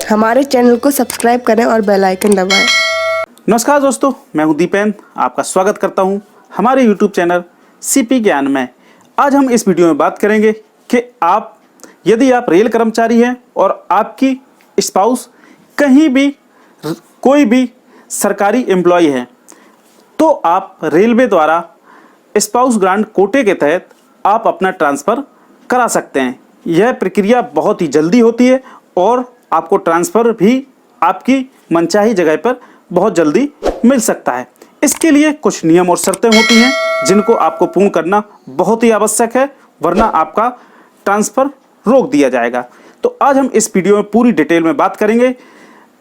हमारे चैनल को सब्सक्राइब करें और बेल आइकन दबाएं। नमस्कार दोस्तों, मैं हूं दीपेन। आपका स्वागत करता हूं हमारे YouTube चैनल सीपी ज्ञान में। आज हम इस वीडियो में बात करेंगे कि यदि आप रेल कर्मचारी हैं और आपकी स्पाउस कहीं भी कोई भी सरकारी एम्प्लॉय है तो आप रेलवे द्वारा स्पाउस ग्रांट कोटे के तहत आप अपना ट्रांसफ़र करा सकते हैं। यह प्रक्रिया बहुत ही जल्दी होती है और आपको ट्रांसफ़र भी आपकी मनचाही जगह पर बहुत जल्दी मिल सकता है। इसके लिए कुछ नियम और शर्तें होती हैं जिनको आपको पूर्ण करना बहुत ही आवश्यक है, वरना आपका ट्रांसफ़र रोक दिया जाएगा। तो आज हम इस वीडियो में पूरी डिटेल में बात करेंगे।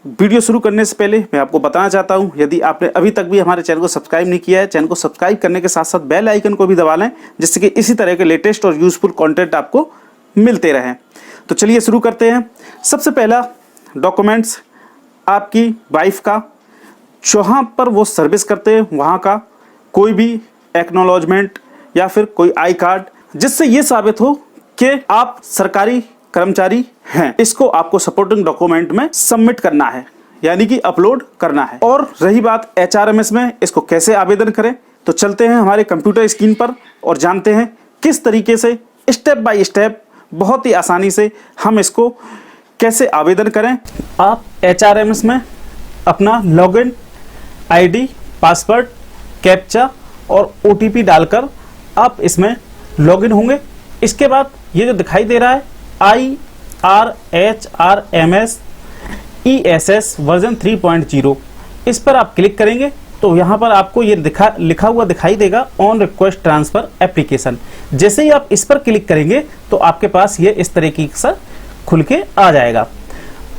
वीडियो शुरू करने से पहले मैं आपको बताना चाहता हूं, यदि आपने अभी तक भी हमारे चैनल को सब्सक्राइब नहीं किया है, चैनल को सब्सक्राइब करने के साथ साथ बेल आइकन को भी दबा लें, जिससे कि इसी तरह के लेटेस्ट और यूजफुल कंटेंट आपको मिलते रहें। तो चलिए शुरू करते हैं। सबसे पहला डॉक्यूमेंट्स आपकी वाइफ का, जहाँ पर वो सर्विस करते हैं वहाँ का कोई भी एक्नॉलेजमेंट या फिर कोई आई कार्ड, जिससे ये साबित हो कि आप सरकारी कर्मचारी हैं। इसको आपको सपोर्टिंग डॉक्यूमेंट में सबमिट करना है, यानी कि अपलोड करना है। और रही बात HRMS में इसको कैसे आवेदन करें, तो चलते हैं हमारे कंप्यूटर स्क्रीन पर और जानते हैं किस तरीके से स्टेप बाय स्टेप बहुत ही आसानी से हम इसको कैसे आवेदन करें। आप HRMS में अपना लॉगिन ID, पासवर्ड, कैप्चा और OTP डालकर आप इसमें लॉगिन होंगे। इसके बाद ये जो दिखाई दे रहा है IRHRMS ESS वर्जन 3.0, इस पर आप क्लिक करेंगे तो यहाँ पर आपको ये लिखा हुआ दिखाई देगा ऑन रिक्वेस्ट ट्रांसफ़र एप्लीकेशन। जैसे ही आप इस पर क्लिक करेंगे तो आपके पास ये इस तरीके से खुल के आ जाएगा।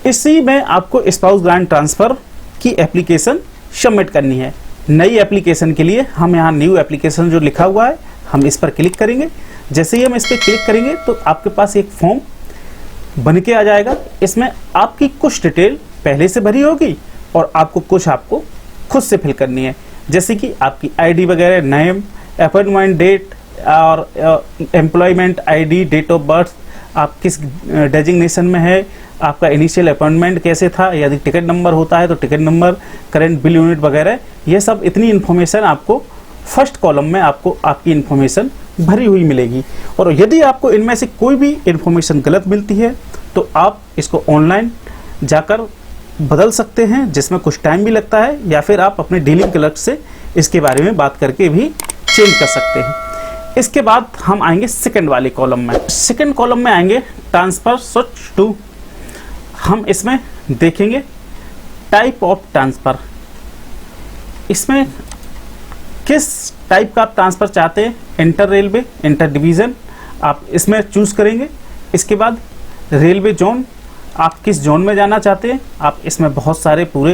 इसी में आपको स्पाउस ग्रांट ट्रांसफ़र की एप्लीकेशन सबमिट करनी है। नई एप्लीकेशन के लिए हम यहाँ न्यू एप्लीकेशन जो लिखा हुआ है हम इस पर क्लिक करेंगे। जैसे ही हम इस पर क्लिक करेंगे तो आपके पास एक फॉर्म बन के आ जाएगा। इसमें आपकी कुछ डिटेल पहले से भरी होगी और कुछ आपको खुद से फिल करनी है, जैसे कि आपकी ID वगैरह, नेम, अपॉइंटमेंट डेट और employment ID, date of birth, आप किस डेजिग्नेशन में है, आपका इनिशियल अपॉइंटमेंट कैसे था, यदि टिकट नंबर होता है तो ticket number, current bill unit वगैरह, ये सब इतनी इन्फॉर्मेशन आपको फर्स्ट कॉलम में आपको आपकी इन्फॉर्मेशन भरी हुई मिलेगी। और यदि आपको इनमें से कोई भी इन्फॉर्मेशन गलत मिलती है तो आप इसको ऑनलाइन जाकर बदल सकते हैं, जिसमें कुछ टाइम भी लगता है, या फिर आप अपने डीलिंग क्लर्क से इसके बारे में बात करके भी चेंज कर सकते हैं। इसके बाद हम आएंगे सेकंड वाले कॉलम में। सेकंड कॉलम में आएंगे ट्रांसफ़र स्विच टू। हम इसमें देखेंगे टाइप ऑफ ट्रांसफ़र, इसमें किस टाइप का आप ट्रांसफ़र चाहते हैं, इंटर रेलवे, इंटर डिवीज़न, आप इसमें चूज़ करेंगे। इसके बाद रेलवे जोन, आप किस जोन में जाना चाहते हैं, आप इसमें बहुत सारे पूरे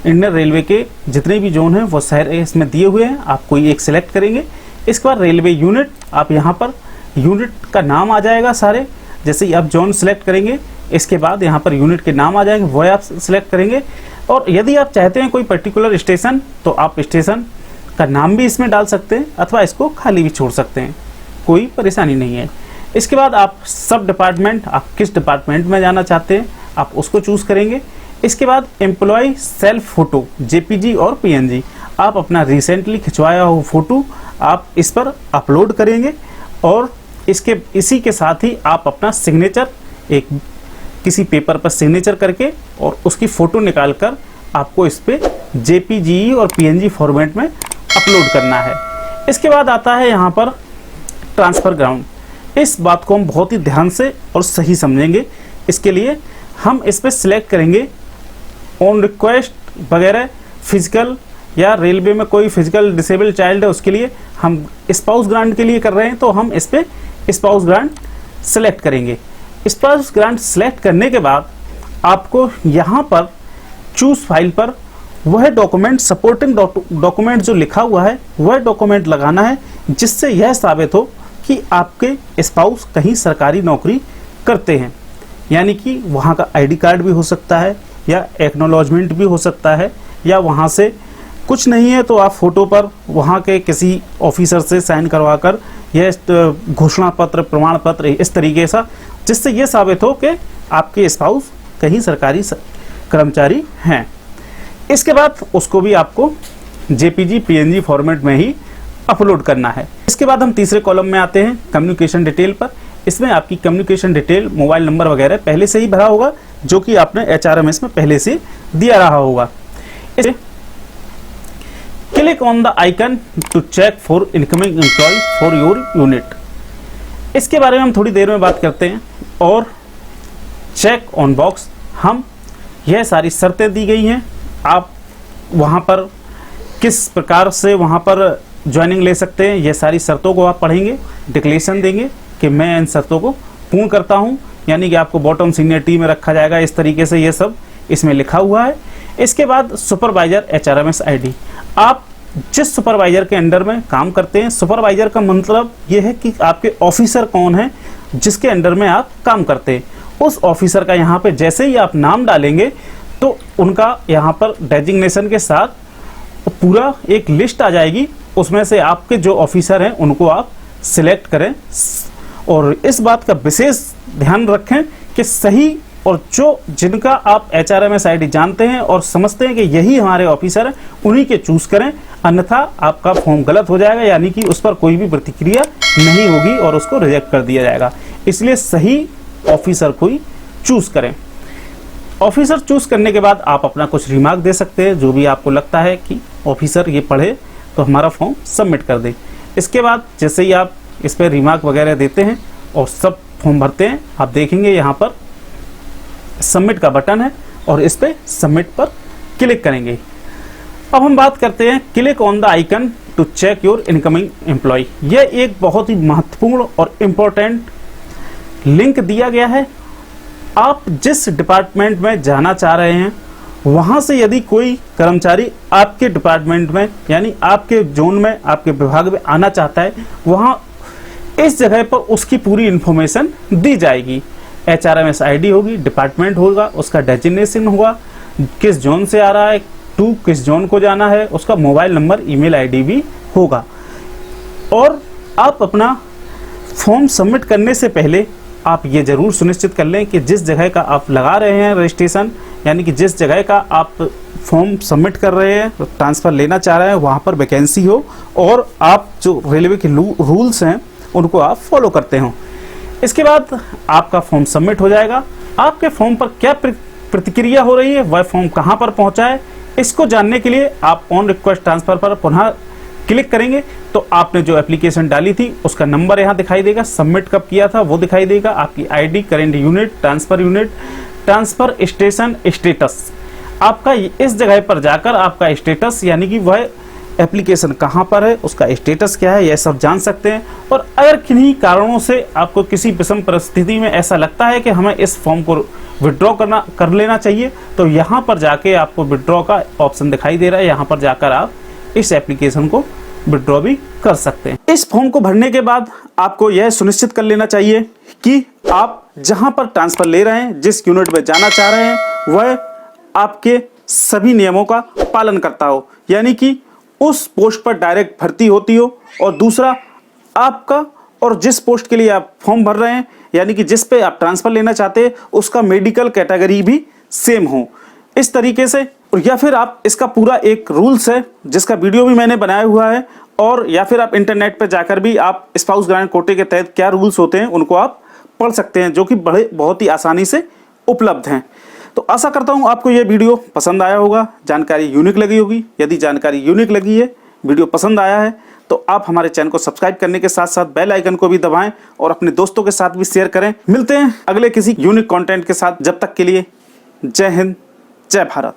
इंडियन रेलवे के जितने भी जोन हैं वो शहर इसमें दिए हुए हैं, आप कोई एक सिलेक्ट करेंगे। इसके बाद रेलवे यूनिट, आप यहाँ पर यूनिट का नाम आ जाएगा सारे। जैसे ही आप जोन सिलेक्ट करेंगे इसके बाद यहाँ पर यूनिट के नाम आ जाएंगे, वो आप सिलेक्ट करेंगे। और यदि आप चाहते हैं कोई पर्टिकुलर स्टेशन तो आप स्टेशन का नाम भी इसमें डाल सकते हैं, अथवा इसको खाली भी छोड़ सकते हैं, कोई परेशानी नहीं है। इसके बाद आप सब डिपार्टमेंट, आप किस डिपार्टमेंट में जाना चाहते हैं आप उसको चूज़ करेंगे। इसके बाद एम्प्लॉय सेल्फ फ़ोटो JPG और PNG, आप अपना रिसेंटली खिंचवाया हुआ फ़ोटो आप इस पर अपलोड करेंगे। और इसी के साथ ही आप अपना सिग्नेचर एक किसी पेपर पर सिग्नेचर करके और उसकी फ़ोटो निकाल कर आपको इस पर JPG और PNG फॉर्मेट में अपलोड करना है। इसके बाद आता है यहाँ पर ट्रांसफ़र ग्राउंड। इस बात को हम बहुत ही ध्यान से और सही समझेंगे। इसके लिए हम इस पर सिलेक्ट करेंगे ऑन रिक्वेस्ट वगैरह, फिजिकल या रेलवे में कोई फिजिकल डिसेबल्ड चाइल्ड है उसके लिए, हम स्पाउस ग्रांट के लिए कर रहे हैं तो हम इस पर स्पाउस ग्रांट सेलेक्ट करेंगे। स्पाउस ग्रांट सेलेक्ट करने के बाद आपको यहाँ पर चूज़ फाइल पर वह डॉक्यूमेंट, सपोर्टिंग डॉक्यूमेंट जो लिखा हुआ है वह डॉक्यूमेंट लगाना है, जिससे यह साबित हो कि आपके स्पाउस कहीं सरकारी नौकरी करते हैं। यानी कि वहाँ का ID कार्ड भी हो सकता है या एक्नॉलेजमेंट भी हो सकता है, या वहाँ से कुछ नहीं है तो आप फ़ोटो पर वहाँ के किसी ऑफिसर से साइन करवा कर यह घोषणा पत्र, प्रमाण पत्र इस तरीके से, जिससे ये साबित हो कि आपके स्पाउस कहीं सरकारी कर्मचारी हैं। इसके बाद उसको भी आपको JPG PNG फॉर्मेट में ही अपलोड करना है। इसके बाद हम तीसरे कॉलम में आते हैं कम्युनिकेशन डिटेल पर। इसमें आपकी कम्युनिकेशन डिटेल, मोबाइल नंबर वगैरह पहले से ही भरा होगा, जो कि आपने HRMS में पहले से दिया रहा होगा। Click on the icon to check for incoming employ for your unit. इसके बारे में हम थोड़ी देर में बात करते हैं। और चेक ऑन बॉक्स, हम यह सारी शर्तें दी गई हैं, आप वहाँ पर किस प्रकार से वहाँ पर ज्वाइनिंग ले सकते हैं, ये सारी शर्तों को आप पढ़ेंगे, डिक्लेरेशन देंगे कि मैं इन शर्तों को पूर्ण करता हूँ, यानी कि आपको बॉटम सीनियरिटी में रखा जाएगा। इस तरीके से ये सब इसमें लिखा हुआ है। इसके बाद सुपरवाइजर HRMS ID, आप जिस सुपरवाइजर के अंडर में काम करते हैं, सुपरवाइजर का मतलब ये है कि आपके ऑफिसर कौन है जिसके अंडर में आप काम करते हैं। उस ऑफिसर का यहाँ पे जैसे ही आप नाम डालेंगे तो उनका यहाँ पर डेजिग्नेशन के साथ पूरा एक लिस्ट आ जाएगी, उसमें से आपके जो ऑफिसर हैं उनको आप सिलेक्ट करें। और इस बात का विशेष ध्यान रखें कि सही और जो जिनका आप HRMS ID जानते हैं और समझते हैं कि यही हमारे ऑफिसर हैं, उन्हीं के चूज करें, अन्यथा आपका फॉर्म गलत हो जाएगा, यानी कि उस पर कोई भी प्रतिक्रिया नहीं होगी और उसको रिजेक्ट कर दिया जाएगा। इसलिए सही ऑफिसर को ही चूज करें। ऑफिसर चूज करने के बाद आप अपना कुछ रिमार्क दे सकते हैं, जो भी आपको लगता है कि ऑफिसर ये पढ़े तो हमारा फॉर्म सबमिट कर दे। इसके बाद जैसे ही आप इस पर रिमार्क वगैरह देते हैं और सब फॉर्म भरते हैं, आप देखेंगे यहाँ पर सबमिट का बटन है और इस पर सबमिट पर क्लिक करेंगे। अब हम बात करते हैं click on the icon to check your incoming employ. यह एक बहुत ही महत्वपूर्ण और इम्पोर्टेंट लिंक दिया गया है। आप जिस डिपार्टमेंट में जाना चाह रहे हैं वहां से यदि कोई कर्मचारी आपके डिपार्टमेंट में यानी आपके जोन में, आपके विभाग में आना चाहता है, वहां इस जगह पर उसकी पूरी इंफॉर्मेशन दी जाएगी। HRMS ID होगी, डिपार्टमेंट होगा, उसका डेजिग्नेशन होगा, किस जोन से आ रहा है, टू किस जोन को जाना है, उसका मोबाइल नंबर, ईमेल ID भी होगा। और आप अपना फॉर्म सबमिट करने से पहले आप ये जरूर सुनिश्चित कर लें कि जिस जगह का आप लगा रहे हैं रजिस्ट्रेशन, यानी कि जिस जगह का आप फॉर्म सबमिट कर रहे हैं, ट्रांसफ़र लेना चाह रहे हैं, वहाँ पर वैकेंसी हो और आप जो रेलवे के रूल्स हैं उनको आप फॉलो करते हो। इसके बाद आपका फॉर्म सबमिट हो जाएगा। आपके फॉर्म पर क्या प्रतिक्रिया हो रही है, वह फॉर्म कहाँ पर पहुँचा है, इसको जानने के लिए आप ऑन रिक्वेस्ट ट्रांसफ़र पर पुनः क्लिक करेंगे तो आपने जो एप्लीकेशन डाली थी उसका नंबर यहाँ दिखाई देगा, सबमिट कब किया था वो दिखाई देगा, आपकी ID, current unit, transfer station status. आपका इस जगह पर जाकर आपका स्टेटस यानी कि वह एप्लीकेशन कहाँ पर है, उसका स्टेटस क्या है, यह सब जान सकते हैं। और अगर किन्हीं कारणों से आपको किसी विषम परिस्थिति में ऐसा लगता है कि हमें इस फॉर्म को विड्रॉ कर लेना चाहिए, तो यहाँ पर जाके आपको विड्रॉ का ऑप्शन दिखाई दे रहा है, यहाँ पर जाकर आप इस एप्लीकेशन को विड्रॉ भी कर सकते हैं। इस फॉर्म को भरने के बाद आपको यह सुनिश्चित कर लेना चाहिए कि आप जहां पर ट्रांसफर ले रहे हैं, जिस यूनिट में जाना चाह रहे हैं, वह आपके सभी नियमों का पालन करता हो, यानी कि उस पोस्ट पर डायरेक्ट भर्ती होती हो, और दूसरा आपका और जिस पोस्ट के लिए आप फॉर्म भर रहे हैं यानी कि जिस पे आप ट्रांसफर लेना चाहते हैं उसका मेडिकल कैटेगरी भी सेम हो। इस तरीके से, या फिर आप इसका पूरा एक रूल्स है जिसका वीडियो भी मैंने बनाया हुआ है, और या फिर आप इंटरनेट पर जाकर भी आप स्पाउस ग्रांट कोटे के तहत क्या रूल्स होते हैं उनको आप पढ़ सकते हैं, जो कि बहुत ही आसानी से उपलब्ध हैं। तो आशा करता हूं आपको यह वीडियो पसंद आया होगा, जानकारी यूनिक लगी होगी। यदि जानकारी यूनिक लगी है, वीडियो पसंद आया है, तो आप हमारे चैनल को सब्सक्राइब करने के साथ साथ बेल आइकन को भी दबाएं और अपने दोस्तों के साथ भी शेयर करें। मिलते हैं अगले किसी यूनिक कंटेंट के साथ, जब तक के लिए जय हिंद, जय भारत।